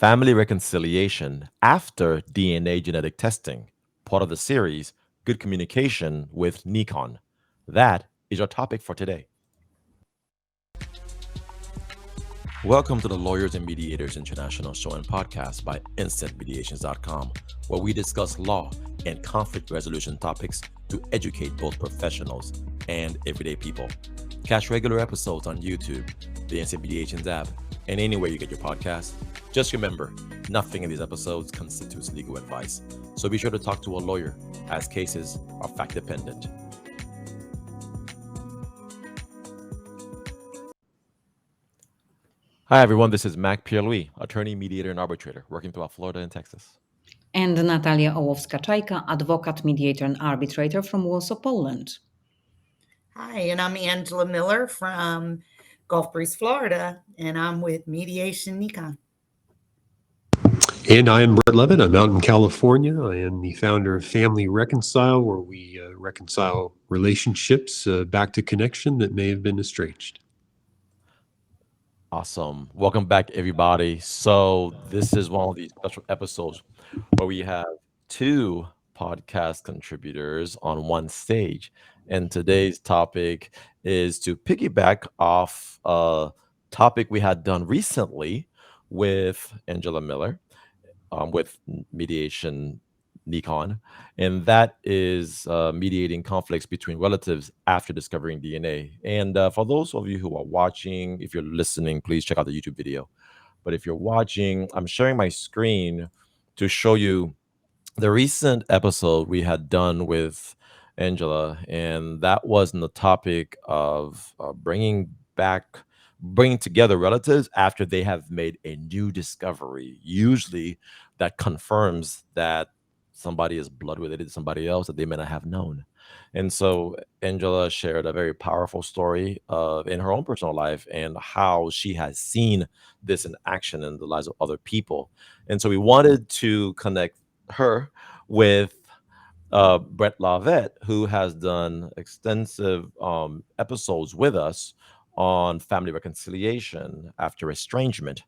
family reconciliation after DNA genetic testing, part of the series Good Communication with Nikon. That is our topic for today. Welcome to the Lawyers and Mediators International Show and Podcast by InstantMediations.com, where we discuss law and conflict resolution topics to educate both professionals and everyday people. Catch regular episodes on YouTube, the Instant Mediations app, and anywhere you get your podcasts. Just remember, nothing in these episodes constitutes legal advice, so be sure to talk to a lawyer, as cases are fact-dependent. Hi, everyone. This is Mac Pierre-Louis, attorney, mediator, and arbitrator, working throughout Florida and Texas. And Natalia, Olowska-Czajka, advocate, mediator, and arbitrator from Warsaw, Poland. Hi, and I'm Angela Miller from Gulf Breeze, Florida, and I'm with Mediation Nikon. And I am Brett Lovett. I'm out in California. I am the founder of Family Reconcile, where we reconcile relationships back to connection that may have been estranged. Awesome. Welcome back, everybody. So this is one of these special episodes where we have two podcast contributors on one stage. And today's topic is to piggyback off a topic we had done recently with Angela Miller, with Mediation Nikon, and that is mediating conflicts between relatives after discovering DNA. And for those of you who are watching, if you're listening, please check out the YouTube video. But if you're watching, I'm sharing my screen to show you the recent episode we had done with Angela, and that was on the topic of bringing together relatives after they have made a new discovery, usually that confirms that somebody is blood related to somebody else that they may not have known. And so Angela shared a very powerful story in her own personal life and how she has seen this in action in the lives of other people. And so we wanted to connect her with Brett Lovett, who has done extensive episodes with us on family reconciliation after estrangement.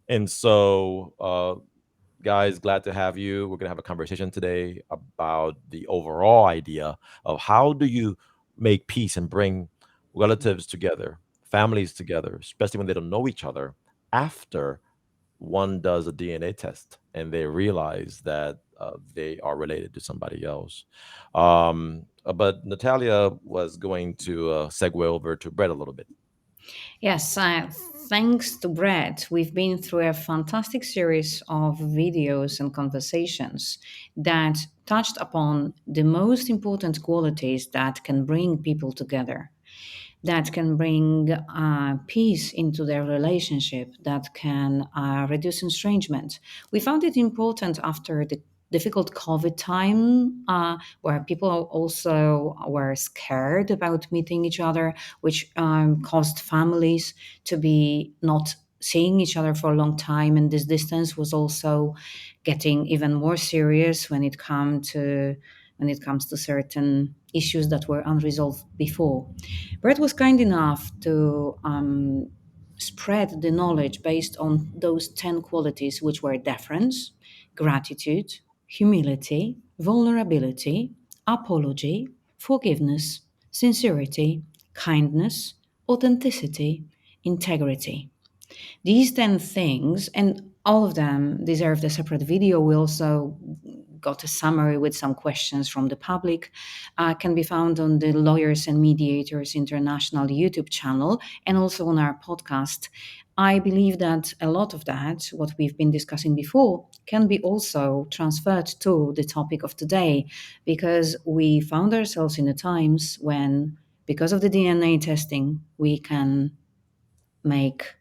And so, guys, glad to have you. We're going to have a conversation today about the overall idea of how do you make peace and bring relatives together, families together, especially when they don't know each other, after one does a DNA test and they realize that they are related to somebody else. But Natalia was going to segue over to Brett a little bit. Yes, thanks to Brett, we've been through a fantastic series of videos and conversations that touched upon the most important qualities that can bring people together, that can bring peace into their relationship, that can reduce estrangement. We found it important after the difficult COVID time, where people also were scared about meeting each other, which caused families to be not seeing each other for a long time, and this distance was also getting even more serious when it comes to certain issues that were unresolved before. Brett was kind enough to spread the knowledge based on those 10 qualities, which were deference, gratitude, humility, vulnerability, apology, forgiveness, sincerity, kindness, authenticity, integrity. These 10 things, and all of them deserved a separate video. We also got a summary with some questions from the public, can be found on the Lawyers and Mediators International YouTube channel and also on our podcast. I believe that a lot of that, what we've been discussing before, can be also transferred to the topic of today, because we found ourselves in the times when, because of the DNA testing, we can make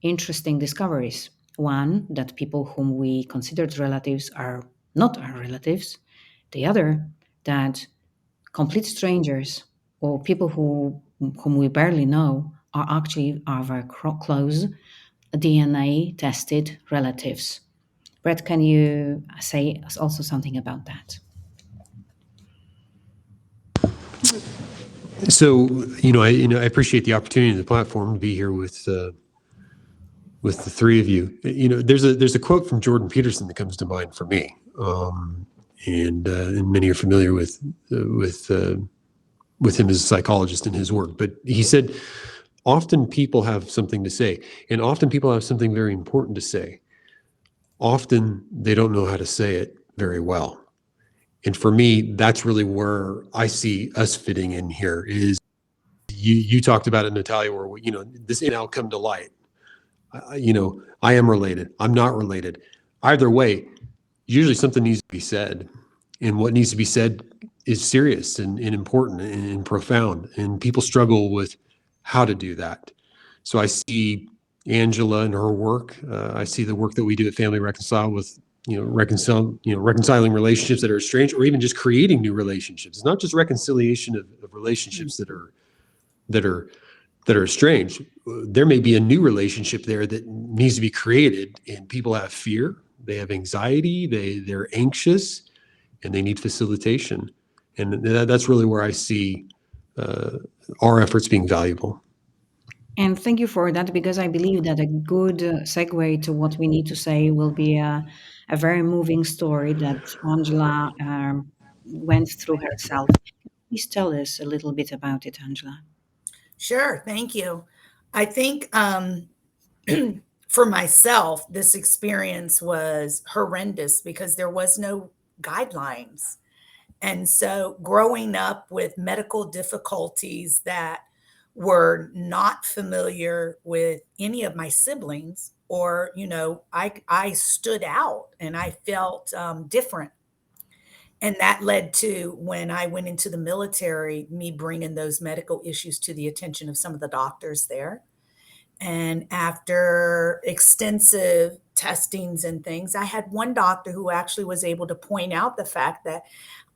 interesting discoveries. One, that people whom we considered relatives are not our relatives. The other, that complete strangers or people whom we barely know are actually our very close DNA tested relatives. Brett, can you say also something about that? So, I appreciate the opportunity and the platform to be here with with the three of you. There's a quote from Jordan Peterson that comes to mind for me, and many are familiar with him as a psychologist and his work. But he said, often people have something to say, and often people have something very important to say. Often they don't know how to say it very well. And for me, that's really where I see us fitting in here. Is you talked about it, Natalia, where this now come to light. I am related. I'm not related. Either way, usually something needs to be said, and what needs to be said is serious and important and profound. And people struggle with how to do that. So I see Angela and her work. I see the work that we do at Family Reconcile with reconciling relationships that are estranged, or even just creating new relationships. It's not just reconciliation of relationships that are estranged. There may be a new relationship there that needs to be created, and people have fear, they have anxiety, they're anxious, and they need facilitation. And that's really where I see our efforts being valuable. And thank you for that, because I believe that a good segue to what we need to say will be a very moving story that Angela went through herself. Please tell us a little bit about it, Angela. Sure, thank you. I think for myself, this experience was horrendous because there was no guidelines. And so growing up with medical difficulties that were not familiar with any of my siblings, or, I stood out and I felt different. And that led to, when I went into the military, me bringing those medical issues to the attention of some of the doctors there. And after extensive testings and things, I had one doctor who actually was able to point out the fact that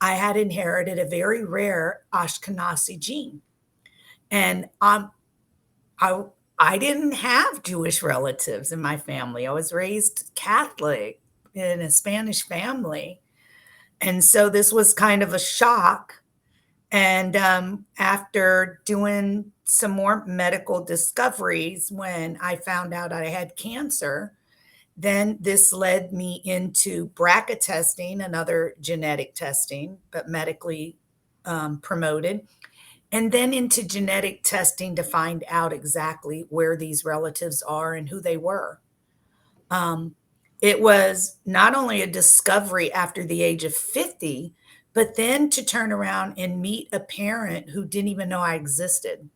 I had inherited a very rare Ashkenazi gene. And I, I didn't have Jewish relatives in my family. I was raised Catholic in a Spanish family. And so this was kind of a shock. And after doing some more medical discoveries, when I found out I had cancer, then this led me into BRCA testing, another genetic testing, but medically promoted, and then into genetic testing to find out exactly where these relatives are and who they were. It was not only a discovery after the age of 50, but then to turn around and meet a parent who didn't even know I existed.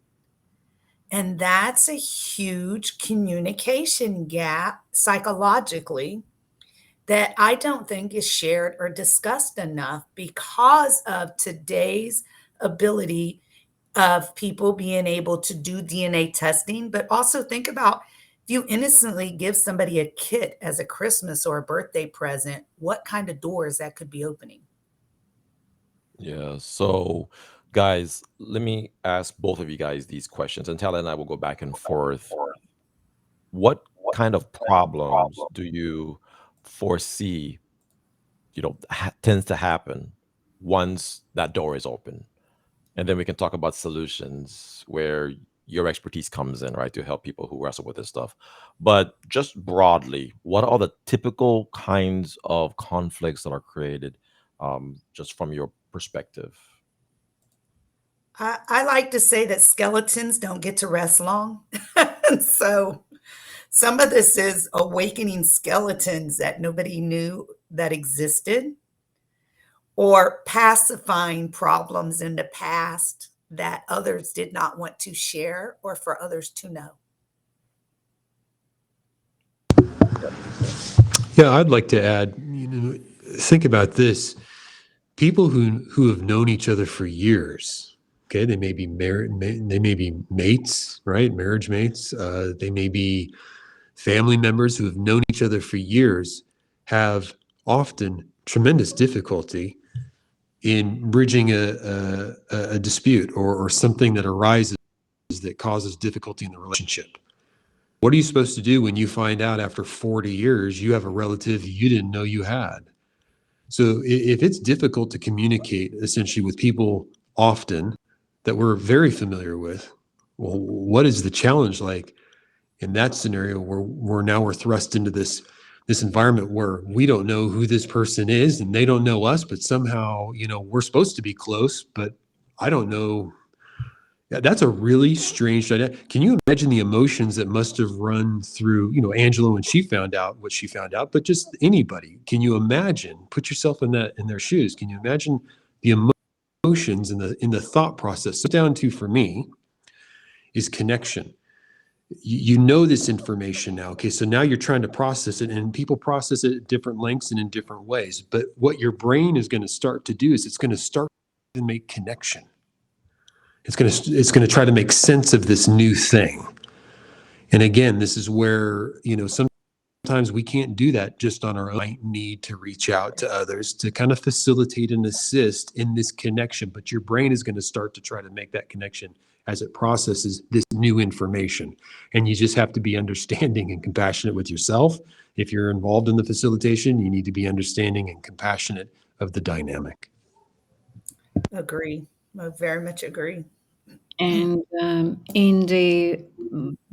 And that's a huge communication gap psychologically that I don't think is shared or discussed enough because of today's ability of people being able to do DNA testing. But also think about, if you innocently give somebody a kit as a Christmas or a birthday present, what kind of doors that could be opening. Yeah. So, guys, let me ask both of you guys these questions, and Talia and I will go back and forth. What kind of problems do you foresee, tends to happen once that door is open? And then we can talk about solutions where your expertise comes in, right, to help people who wrestle with this stuff. But just broadly, what are the typical kinds of conflicts that are created, just from your perspective? I like to say that skeletons don't get to rest long. So some of this is awakening skeletons that nobody knew that existed, or pacifying problems in the past that others did not want to share or for others to know. Yeah, I'd like to add, think about this. People who have known each other for years, okay, they may be married, they may be mates, right? Marriage mates. They may be family members who have known each other for years, have often tremendous difficulty in bridging a dispute or something that arises that causes difficulty in the relationship. What are you supposed to do when you find out after 40 years you have a relative you didn't know you had? So if it's difficult to communicate essentially with people often that we're very familiar with, well, what is the challenge like In that scenario, we're thrust into this environment where we don't know who this person is and they don't know us, but somehow, we're supposed to be close, but I don't know. Yeah, that's a really strange dynamic. Can you imagine the emotions that must have run through, Angela when she found out what she found out, but just anybody? Can you imagine? Put yourself in their shoes. Can you imagine the emotions in the thought process? So down to, for me, is connection. You know this information now. Okay, so now you're trying to process it, and people process it at different lengths and in different ways. But what your brain is going to start to do is it's going to start to make connection. It's going to try to make sense of this new thing. And again, this is where, sometimes we can't do that just on our own. We might need to reach out to others to kind of facilitate and assist in this connection. But your brain is going to start to try to make that connection as it processes this new information. And you just have to be understanding and compassionate with yourself. If you're involved in the facilitation, you need to be understanding and compassionate of the dynamic. Agree. I very much agree. And in the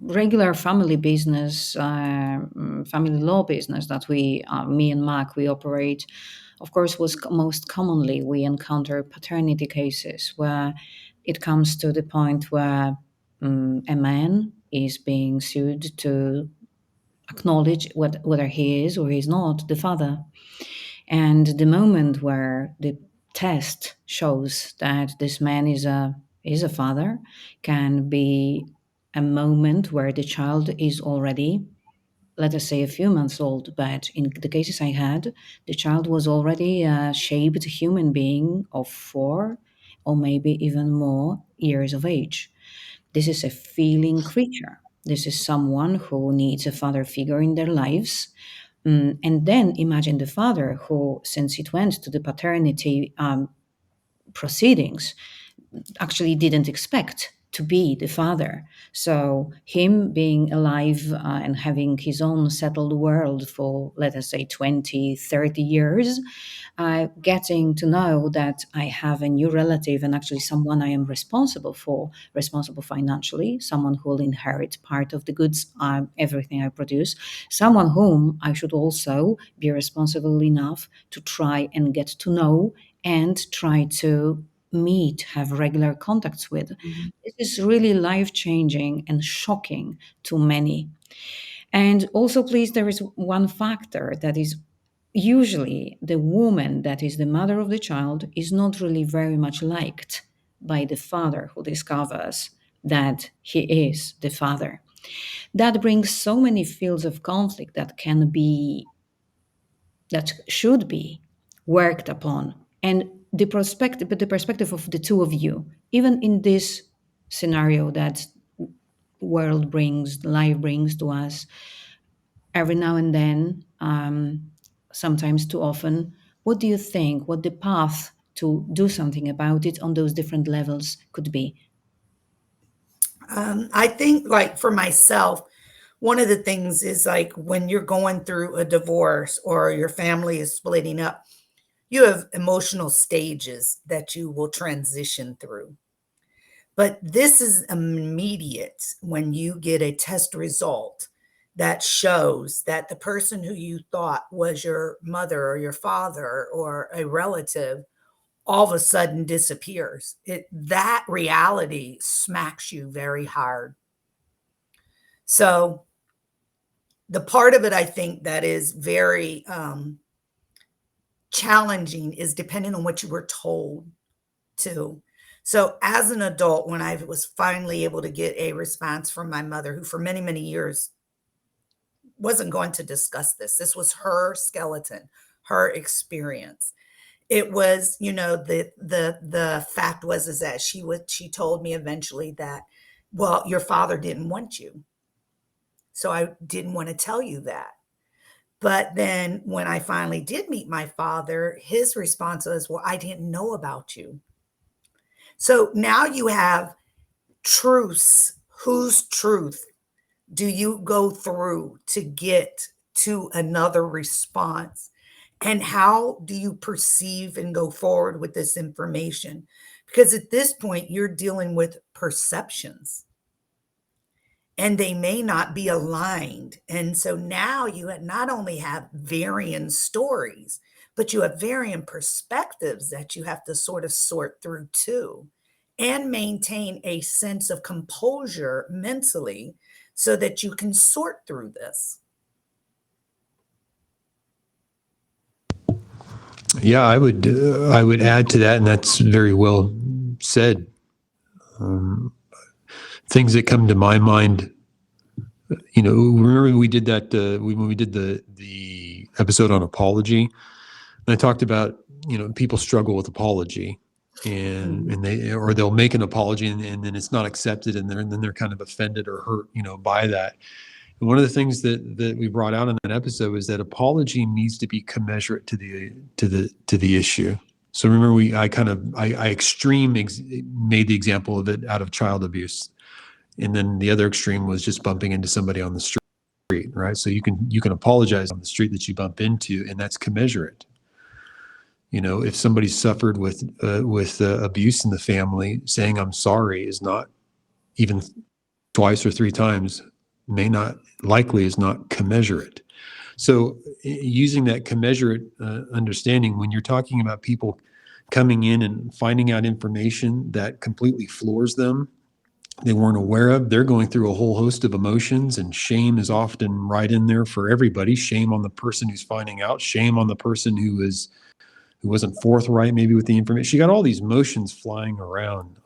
regular family business, family law business that me and Mac, we operate, of course, most commonly we encounter paternity cases where it comes to the point where a man is being sued to acknowledge whether he is or is not the father. And the moment where the test shows that this man is a father can be a moment where the child is already, let us say, a few months old. But in the cases I had, the child was already a shaped human being of 4 or maybe even more years of age. This is a feeling creature. This is someone who needs a father figure in their lives. And then imagine the father who, since it went to the paternity proceedings, actually didn't expect to be the father. So him being alive and having his own settled world for, let us say, 20, 30 years, getting to know that I have a new relative and actually someone I am responsible financially, someone who will inherit part of the goods, everything I produce, someone whom I should also be responsible enough to try and get to know and try to meet, have regular contacts with. This is really life changing and shocking to many. And also, please, there is one factor that is usually the woman that is the mother of the child is not really very much liked by the father who discovers that he is the father. That brings so many fields of conflict that should be worked upon. And the perspective of the two of you, even in this scenario that life brings to us every now and then, sometimes too often, what do you think, what the path to do something about it on those different levels could be? I think, like, for myself, one of the things is, like, when you're going through a divorce or your family is splitting up, you have emotional stages that you will transition through. But this is immediate when you get a test result that shows that the person who you thought was your mother or your father or a relative all of a sudden disappears. That reality smacks you very hard. So the part of it I think that is very challenging is depending on what you were told too. So as an adult, when I was finally able to get a response from my mother, who for many, many years wasn't going to discuss this. This was her skeleton, her experience. It was, the fact was is that she told me eventually that, well, your father didn't want you. So I didn't want to tell you that. But then when I finally did meet my father, his response was, well, I didn't know about you. So now you have truths. Whose truth do you go through to get to another response? And how do you perceive and go forward with this information? Because at this point, you're dealing with perceptions. and they may not be aligned. And so now you not only have varying stories, but you have varying perspectives that you have to sort of sort through too, and maintain a sense of composure mentally so that you can sort through this. Yeah, I would add to that, and that's very well said. Things that come to my mind, remember we did that when we did the episode on apology, and I talked about people struggle with apology, and they'll make an apology and then it's not accepted, and then they're kind of offended or hurt by that. And one of the things that we brought out in that episode is that apology needs to be commensurate to the issue. So remember, I made the example of it out of child abuse, and then the other extreme was just bumping into somebody on the street, right? So you can apologize on the street that you bump into, and that's commensurate. If somebody suffered with abuse in the family, saying I'm sorry is not even twice or three times is not commensurate. So using that commensurate understanding, when you're talking about people coming in and finding out information that completely floors them, they weren't aware of, they're going through a whole host of emotions, and shame is often right in there for everybody. Shame on the person who's finding out, shame on the person who wasn't forthright maybe with the information. You got all these emotions flying around.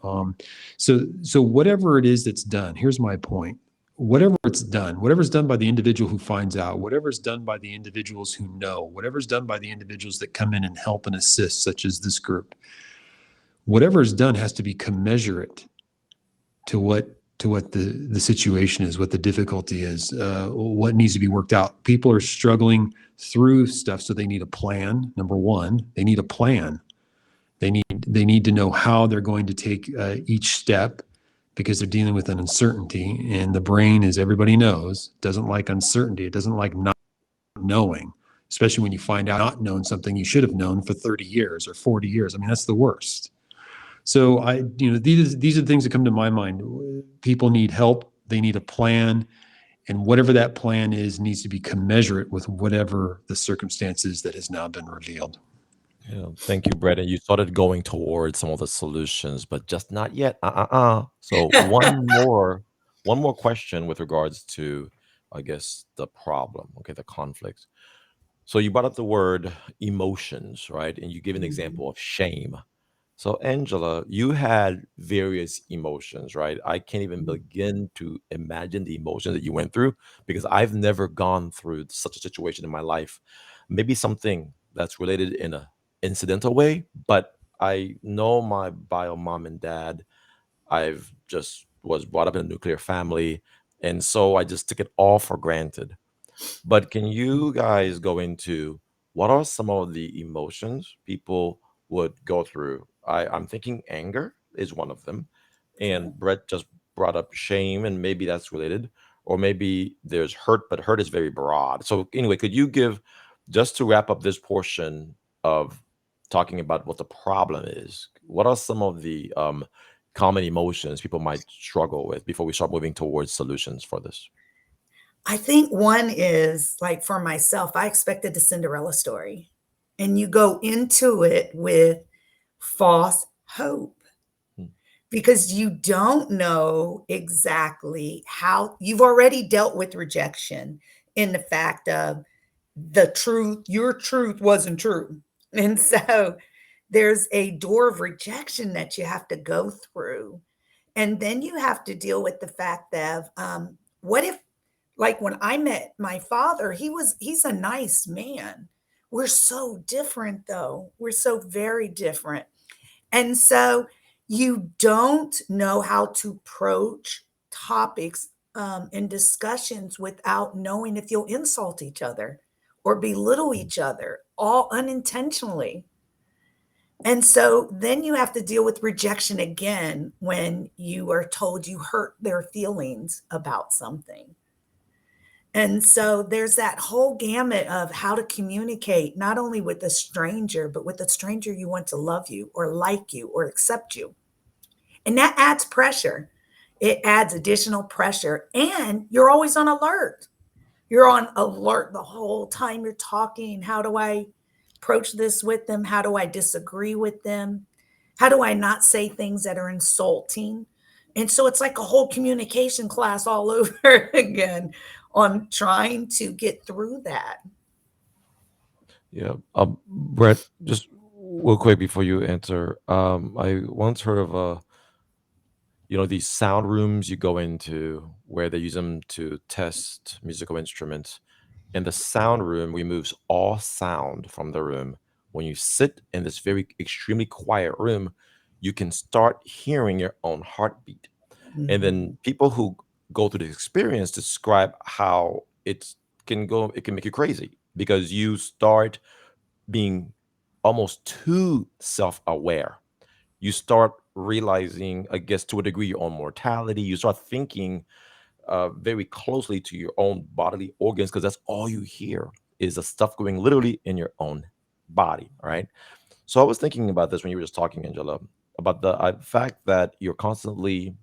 So whatever it is that's done, here's my point. Whatever's done by the individual who finds out, whatever's done by the individuals who know, whatever's done by the individuals that come in and help and assist, such as this group, whatever is done has to be commensurate to what the situation is, what the difficulty is, what needs to be worked out. People are struggling through stuff, so they need a plan. Number one, they need a plan. They need to know how they're going to take each step, because they're dealing with an uncertainty, and the brain, as everybody knows, doesn't like uncertainty. It doesn't like not knowing, especially when you find out not knowing something you should have known for 30 years or 40 years. I mean, that's the worst. So these are the things that come to my mind. People need help. They need a plan, and whatever that plan is needs to be commensurate with whatever the circumstances that has now been revealed. Yeah, thank you, Brett. And you started going towards some of the solutions, but just not yet. So one more question with regards to, I guess, the problem. Okay, the conflict. So you brought up the word emotions, right? And you give an example of shame. So Angela, you had various emotions, right? I can't even begin to imagine the emotions that you went through because I've never gone through such a situation in my life. Maybe something that's related in a incidental way, but I know my bio mom and dad. I've just was brought up in a nuclear family, and so I just took it all for granted. But can you guys go into what are some of the emotions people would go through? I'm thinking anger is one of them. And Brett just brought up shame, and maybe that's related. Or maybe there's hurt, but hurt is very broad. So, anyway, could you give, just to wrap up this portion of talking about what the problem is, what are some of the common emotions people might struggle with before we start moving towards solutions for this? I think one is like for myself, I expected the Cinderella story, and you go into it with false hope Hmm. because you don't know exactly how you've already dealt with rejection in the fact of the truth, your truth wasn't true. And so there's a door of rejection that you have to go through. And then you have to deal with the fact that what if, like when I met my father, he's a nice man. We're so different though. We're so very different. And so you don't know how to approach topics and discussions without knowing if you'll insult each other or belittle each other, all unintentionally. And so then you have to deal with rejection again when you are told you hurt their feelings about something. And so there's that whole gamut of how to communicate, not only with a stranger, but with a stranger you want to love you or like you or accept you. And that adds pressure. it adds additional pressure, and you're always on alert. You're on alert the whole time you're talking. How do I approach this with them? How do I disagree with them? How do I not say things that are insulting? And so it's like a whole communication class all over again on trying to get through that. Yeah. Brett, just real quick before you answer, I once heard of these sound rooms you go into where they use them to test musical instruments. In the sound room removes all sound from the room. When you sit in this very extremely quiet room, you can start hearing your own heartbeat. And Mhm. then people who go through the experience describe how it can make you crazy because you start being almost too self-aware. You start realizing, I guess, to a degree, your own mortality. You start thinking very closely to your own bodily organs because that's all you hear is the stuff going literally in your own body. Right. So I was thinking about this when you were just talking, Angela, about the fact that you're constantly,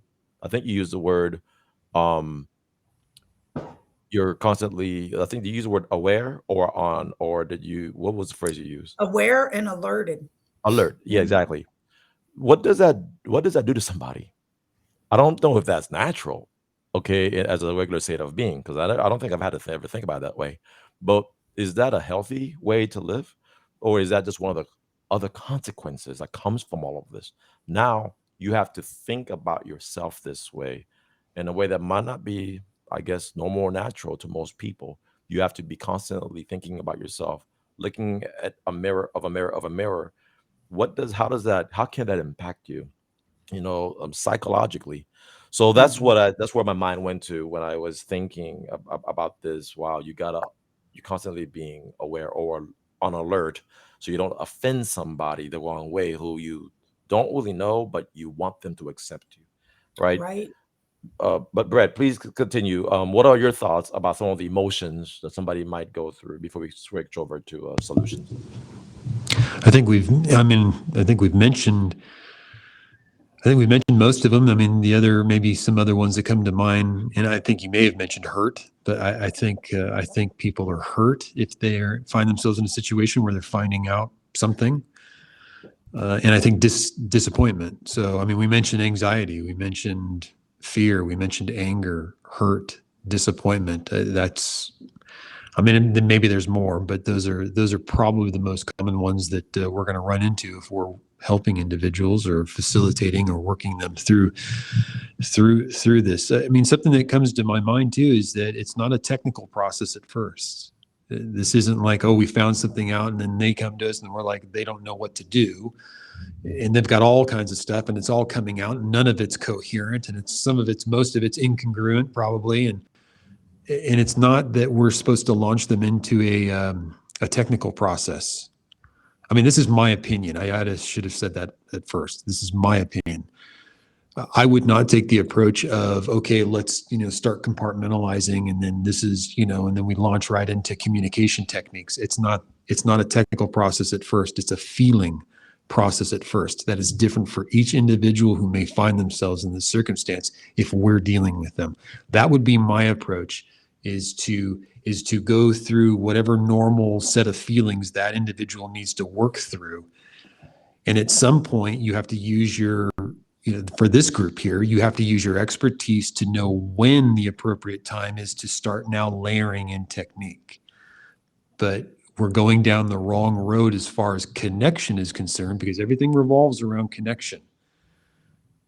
I think you used the word, um, you're constantly, I think you use the word aware or on, or what was the phrase you used? Aware and alerted. Alert. Yeah, Mhm. exactly. What does that do to somebody? I don't know if that's natural, okay, as a regular state of being, because I don't think I've had to ever think about it that way. But is that a healthy way to live, or is that just one of the other consequences that comes from all of this? Now you have to think about yourself this way, in a way that might not be, I guess, no more natural to most people. You have to be constantly thinking about yourself, looking at a mirror of a mirror of a mirror. How can that impact you? Psychologically. So Mhm. that's where my mind went to when I was thinking about this. Wow, you constantly being aware or on alert, so you don't offend somebody the wrong way who you don't really know, but you want them to accept you, right? Right. But Brett, please continue. What are your thoughts about some of the emotions that somebody might go through before we switch over to solutions? I think we've mentioned most of them. I mean, maybe some other ones that come to mind, and I think you may have mentioned hurt, but I think people are hurt if they find themselves in a situation where they're finding out something, and I think disappointment. So, I mean, we mentioned anxiety, we mentioned fear, we mentioned anger, hurt, disappointment. That's I mean, and then maybe there's more, but those are probably the most common ones that we're going to run into if we're helping individuals or facilitating or working them through this. I mean, something that comes to my mind too is that it's not a technical process at first. This isn't like, oh, we found something out and then they come to us and we're like, they don't know what to do. And they've got all kinds of stuff and it's all coming out. And none of it's coherent and most of it's incongruent probably. And it's not that we're supposed to launch them into a technical process. I mean, this is my opinion. Should have said that at first. This is my opinion. I would not take the approach of, okay, let's, start compartmentalizing and then and then we launch right into communication techniques. It's not a technical process at first. It's a feeling process at first that is different for each individual who may find themselves in this circumstance if we're dealing with them. That would be my approach is to go through whatever normal set of feelings that individual needs to work through. And at some point you have to use for this group here, you have to use your expertise to know when the appropriate time is to start now layering in technique. But we're going down the wrong road as far as connection is concerned because everything revolves around connection.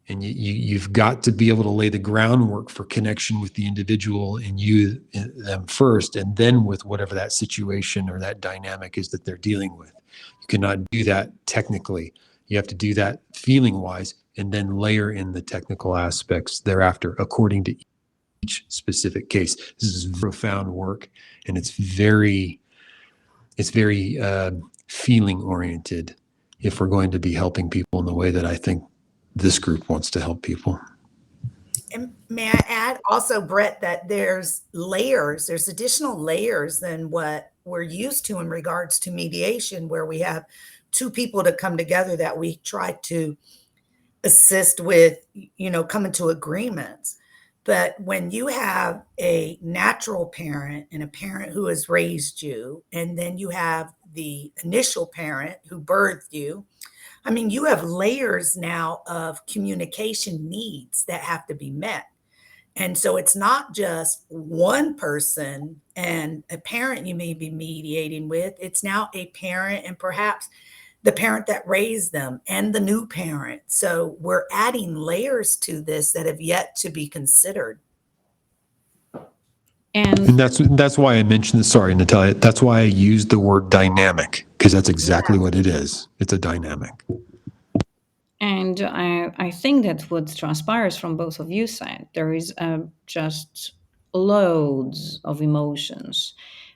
And you've got to be able to lay the groundwork for connection with the individual and them first, and then with whatever that situation or that dynamic is that they're dealing with. You cannot do that technically. You have to do that feeling wise and then layer in the technical aspects thereafter according to each specific case. This is profound work and it's very feeling oriented if we're going to be helping people in the way that I think this group wants to help people. And may I add also, Brett, that there's additional layers than what we're used to in regards to mediation, where we have two people to come together that we try to assist with, coming to agreements. But when you have a natural parent and a parent who has raised you, and then you have the initial parent who birthed you, I mean, you have layers now of communication needs that have to be met. And so it's not just one person and a parent you may be mediating with, it's now a parent and perhaps the parent that raised them and the new parent. So we're adding layers to this that have yet to be considered. And And that's why I mentioned this. Sorry, Natalia. That's why I used the word dynamic, because that's exactly what it is. It's a dynamic. And I think that what transpires from both of you said, there is just loads of emotions.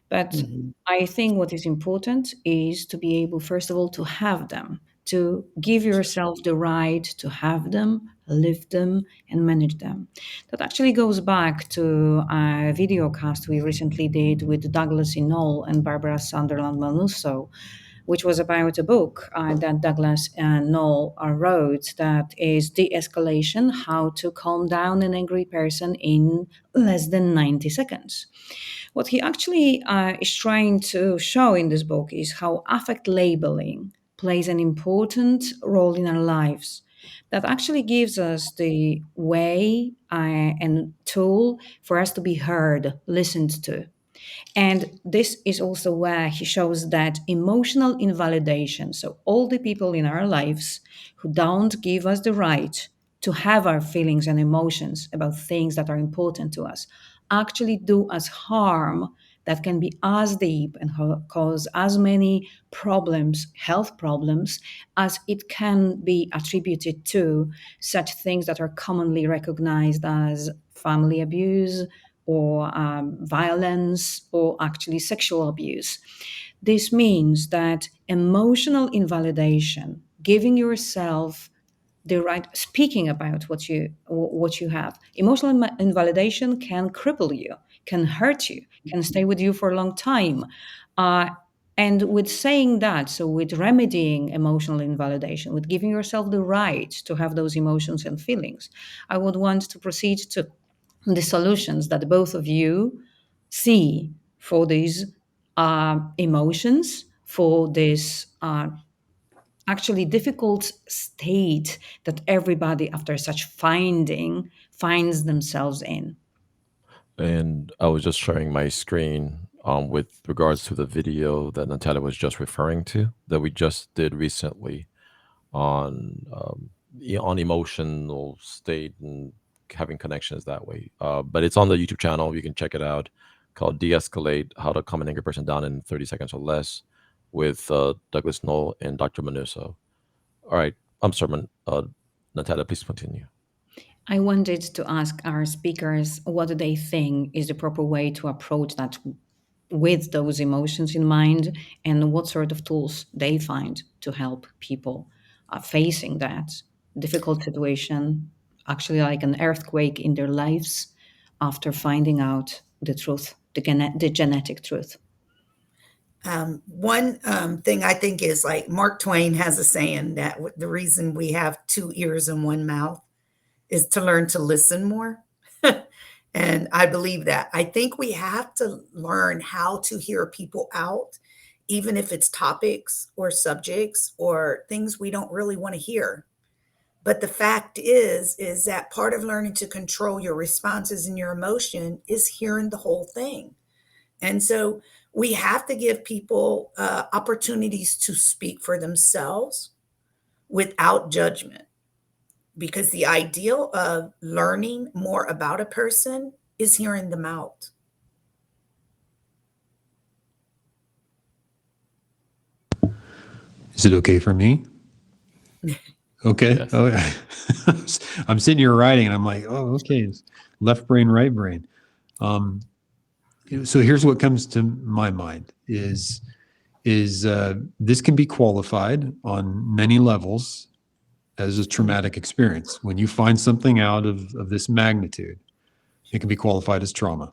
But Mhm. I think what is important is to be able, first of all, to have them, to give yourself the right to have them, live them, and manage them. That actually goes back to a video cast we recently did with Douglas Inall and Barbara Sunderland Manuso, which was about a book that Douglas Knoll wrote that is De-Escalation, How to Calm Down an Angry Person in Less Than 90 Seconds. What he actually is trying to show in this book is how affect labeling plays an important role in our lives. That actually gives us the way and tool for us to be heard, listened to. And this is also where he shows that emotional invalidation, so all the people in our lives who don't give us the right to have our feelings and emotions about things that are important to us, actually do us harm that can be as deep and cause as many problems, health problems, as it can be attributed to such things that are commonly recognized as family abuse or violence or actually sexual abuse. This means that emotional invalidation, giving yourself the right speaking about what you have, emotional invalidation can cripple you, can hurt you, can stay with you for a long time. And with saying that, so with remedying emotional invalidation, with giving yourself the right to have those emotions and feelings, I would want to proceed to the solutions that both of you see for these emotions, for this actually difficult state that everybody after such finding finds themselves in. And I was just sharing my screen with regards to the video that Natalia was just referring to that we just did recently on on emotional state and having connections that way. But it's on the YouTube channel. You can check it out. Called "De-Escalate: How to Calm an Angry Person Down in 30 Seconds or Less" with Douglas Knoll and Dr. Manuso. All right, I'm sorry, Natalia. Please continue. I wanted to ask our speakers what do they think is the proper way to approach that with those emotions in mind, and what sort of tools they find to help people facing that difficult situation, actually like an earthquake in their lives after finding out the truth, the genetic truth. One thing I think is like Mark Twain has a saying that the reason we have two ears and one mouth is to learn to listen more. And I believe that. I think we have to learn how to hear people out, even if it's topics or subjects or things we don't really want to hear. But the fact is that part of learning to control your responses and your emotion is hearing the whole thing. And so we have to give people opportunities to speak for themselves without judgment, because the ideal of learning more about a person is hearing them out. Is it okay for me? Okay. Yes. Oh, yeah. I'm sitting here writing, and I'm like, oh, okay. It's left brain, right brain. So here's what comes to my mind is this can be qualified on many levels as a traumatic experience. When you find something out of this magnitude, it can be qualified as trauma.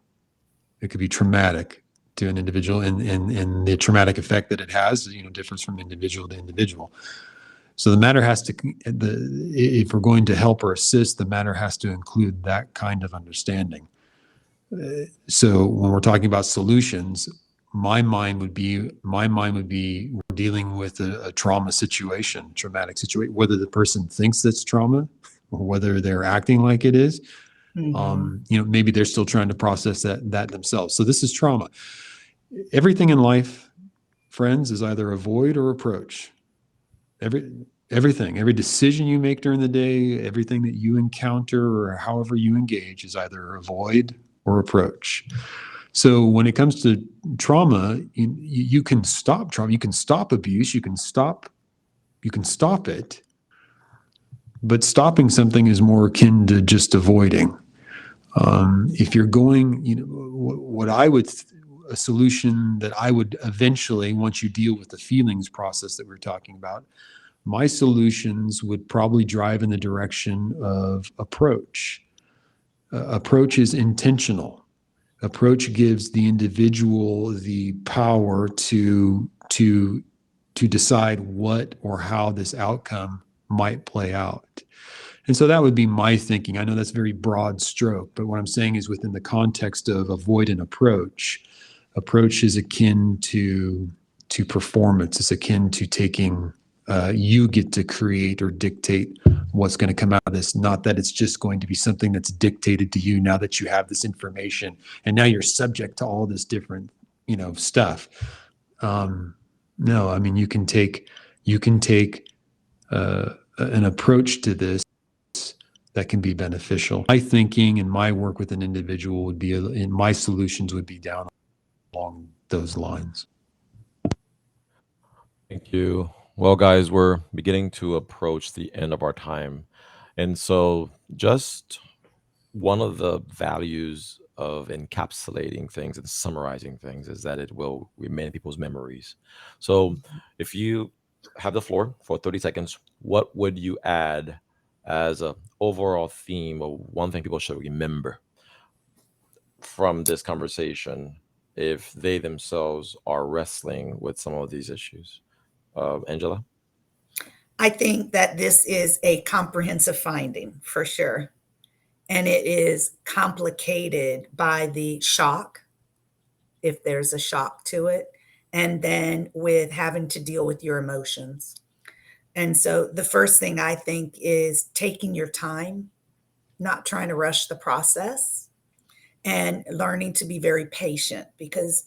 It could be traumatic to an individual, and the traumatic effect that it has, differs from individual to individual. So the matter has to, if we're going to help or assist, the matter has to include that kind of understanding. So when we're talking about solutions, my mind would be we're dealing with a trauma situation, traumatic situation, whether the person thinks that's trauma or whether they're acting like it is. Maybe they're still trying to process that themselves. So this is trauma. Everything in life, friends, is either avoid or approach. Everything, every decision you make during the day, everything that you encounter or however you engage is either avoid or approach. So when it comes to trauma, you can stop trauma, you can stop abuse, you can stop it, but stopping something is more akin to just avoiding. If you're going, a solution that I would eventually, once you deal with the feelings process that we're talking about, my solutions would probably drive in the direction of approach. Approach is intentional. Approach gives the individual the power to decide what or how this outcome might play out. And so that would be my thinking. I know that's very broad stroke, but what I'm saying is within the context of avoid and approach is akin to performance. It's akin to taking, you get to create or dictate what's going to come out of this, not that it's just going to be something that's dictated to you now that you have this information and now you're subject to all this different, stuff. No, I mean, you can take an approach to this that can be beneficial. My thinking and my work with an individual would be, and my solutions would be down along those lines. Thank you. Well, guys, we're beginning to approach the end of our time. And so, just one of the values of encapsulating things and summarizing things is that it will remain in people's memories. So, if you have the floor for 30 seconds, what would you add as an overall theme or one thing people should remember from this conversation if they themselves are wrestling with some of these issues? Angela? I think that this is a comprehensive finding for sure. And it is complicated by the shock, if there's a shock to it, and then with having to deal with your emotions. And so the first thing I think is taking your time, not trying to rush the process, and learning to be very patient, because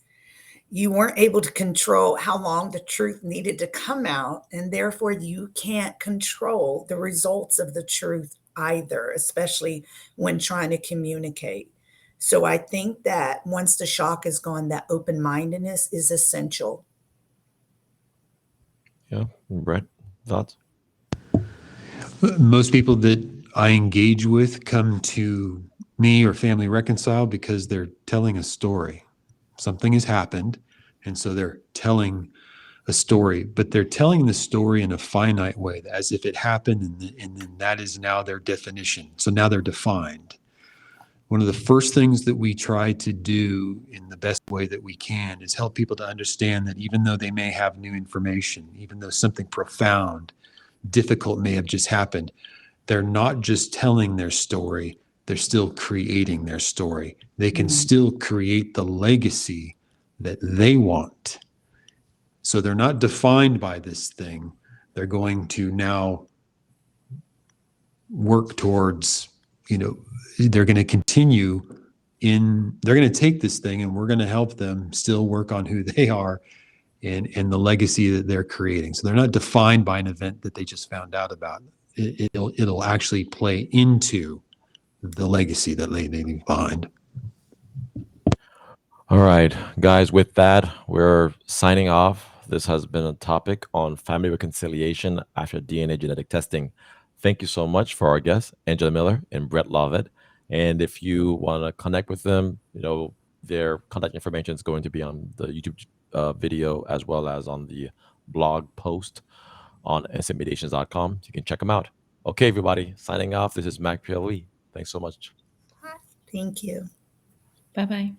you weren't able to control how long the truth needed to come out. And therefore, you can't control the results of the truth either, especially when trying to communicate. So I think that once the shock is gone, that open-mindedness is essential. Yeah. Brett, thoughts? Most people that I engage with come to me or Family Reconcile because they're telling a story. Something has happened, and so they're telling a story, but they're telling the story in a finite way, as if it happened, and then that is now their definition. So now they're defined. One of the first things that we try to do in the best way that we can is help people to understand that even though they may have new information, even though something profound, difficult may have just happened, they're not just telling their story, they're still creating their story. They can still create the legacy that they want. So they're not defined by this thing. They're going to now work towards, they're going to continue they're going to take this thing and we're going to help them still work on who they are and the legacy that they're creating. So they're not defined by an event that they just found out about. It'll actually play into the legacy that they leave behind. All right, guys, with that, we're signing off. This has been a topic on family reconciliation after DNA genetic testing. Thank you so much for our guests, Angela Miller and Brett Lovett. And if you want to connect with them, their contact information is going to be on the YouTube video as well as on the blog post on instantmediations.com. You can check them out. Okay, everybody, signing off. This is Pierre-Louis. Thanks so much. Thank you. Bye-bye.